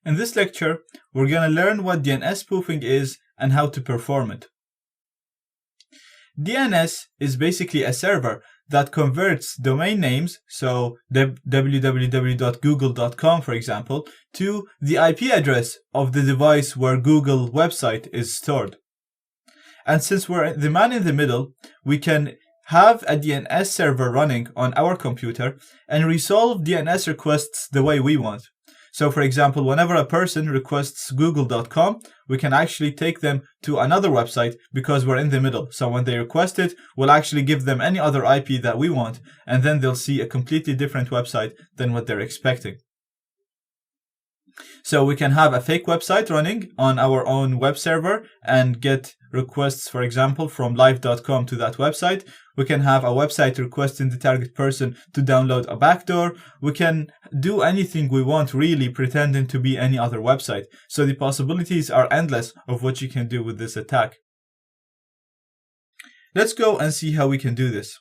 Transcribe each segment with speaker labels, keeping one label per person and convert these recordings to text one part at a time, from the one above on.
Speaker 1: In this lecture, we're going to learn what DNS spoofing is and how to perform it. DNS is basically a server that converts domain names, so www.google.com for example, to the IP address of the device where Google website is stored. And since we're the man in the middle, we can have a DNS server running on our computer and resolve DNS requests the way we want. So for example, whenever a person requests google.com, we can actually take them to another website because we're in the middle. So when they request it, we'll actually give them any other IP that we want, and then they'll see a completely different website than what they're expecting. So we can have a fake website running on our own web server and get requests, for example, from live.com to that website. We can have a website requesting the target person to download a backdoor. We can do anything we want, really, pretending to be any other website. So the possibilities are endless of what you can do with this attack. Let's go and see how we can do this.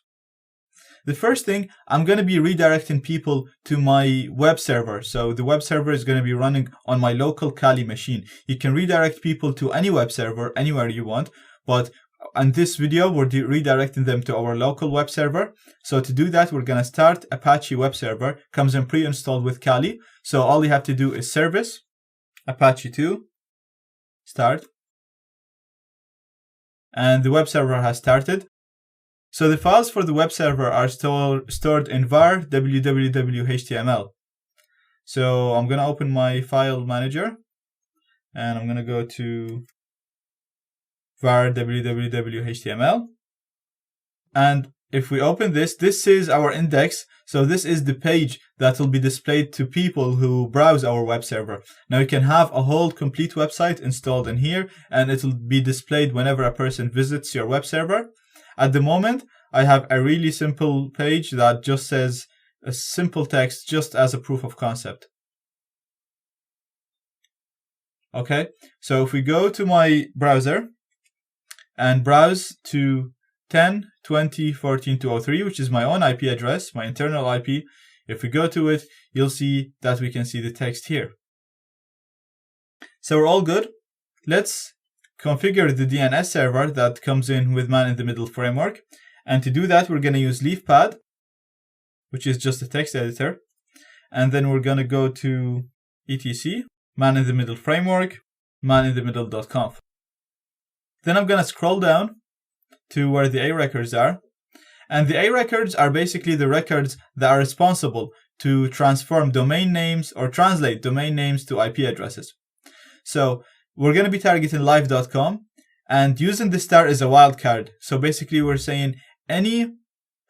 Speaker 1: The first thing, I'm going to be redirecting people to my web server. So the web server is going to be running on my local Kali machine. You can redirect people to any web server, anywhere you want, but in this video, we're redirecting them to our local web server. So to do that, we're going to start Apache web server. Comes in pre-installed with Kali. So all you have to do is service, Apache 2, start. And the web server has started. So the files for the web server are stored in var www.html. So I'm going to open my file manager and I'm going to go to var www.html. And if we open this, this is our index. So this is the page that will be displayed to people who browse our web server. Now you can have a whole complete website installed in here and it will be displayed whenever a person visits your web server. At the moment, I have a really simple page that just says a simple text just as a proof of concept. Okay, so if we go to my browser and browse to 10.20.14.203, which is my own IP address, my internal IP, if we go to it, you'll see that we can see the text here. So we're all good. Let's configure the DNS server that comes in with man-in-the-middle framework. And to do that, we're going to use leafpad, which is just a text editor. And then we're going to go to etc, man-in-the-middle framework, man-in-the-middle.conf. Then I'm going to scroll down to where the A records are. And the A records are basically the records that are responsible to transform domain names or translate domain names to IP addresses. So we're going to be targeting live.com and using the star as a wildcard. So basically we're saying any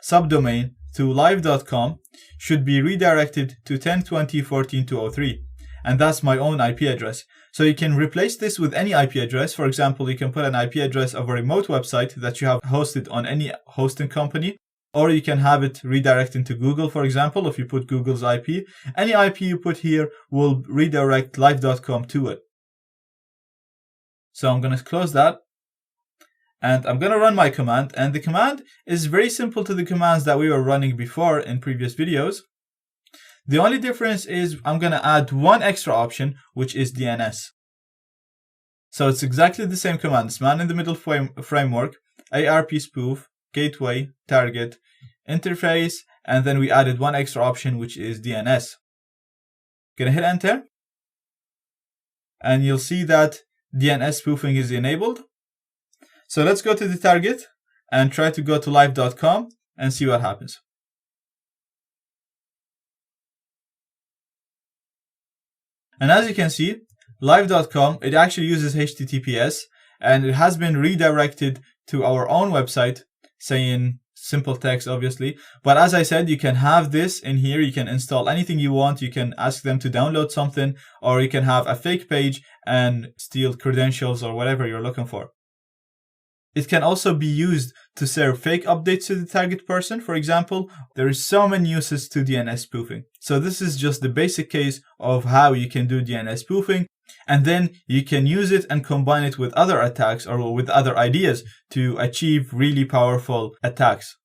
Speaker 1: subdomain to live.com should be redirected to 10.20.14.203. And that's my own IP address. So you can replace this with any IP address. For example, you can put an IP address of a remote website that you have hosted on any hosting company, or you can have it redirecting to Google, for example, if you put Google's IP. Any IP you put here will redirect live.com to it. So I'm going to close that and I'm going to run my command. And the command is very simple to the commands that we were running before in previous videos. The only difference is I'm going to add one extra option, which is DNS. So it's exactly the same commands, man-in-the-middle framework, ARP spoof, gateway, target, interface, and then we added one extra option, which is DNS. Going to hit enter. And you'll see that DNS spoofing is enabled. So let's go to the target and try to go to live.com and see what happens. And as you can see, live.com, it actually uses HTTPS and it has been redirected to our own website saying simple text, obviously. But as I said, you can have this in here. You can install anything you want. You can ask them to download something, or you can have a fake page and steal credentials or whatever you're looking for. It can also be used to serve fake updates to the target person. For example, there is so many uses to DNS spoofing. So this is just the basic case of how you can do DNS spoofing. And then you can use it and combine it with other attacks or with other ideas to achieve really powerful attacks.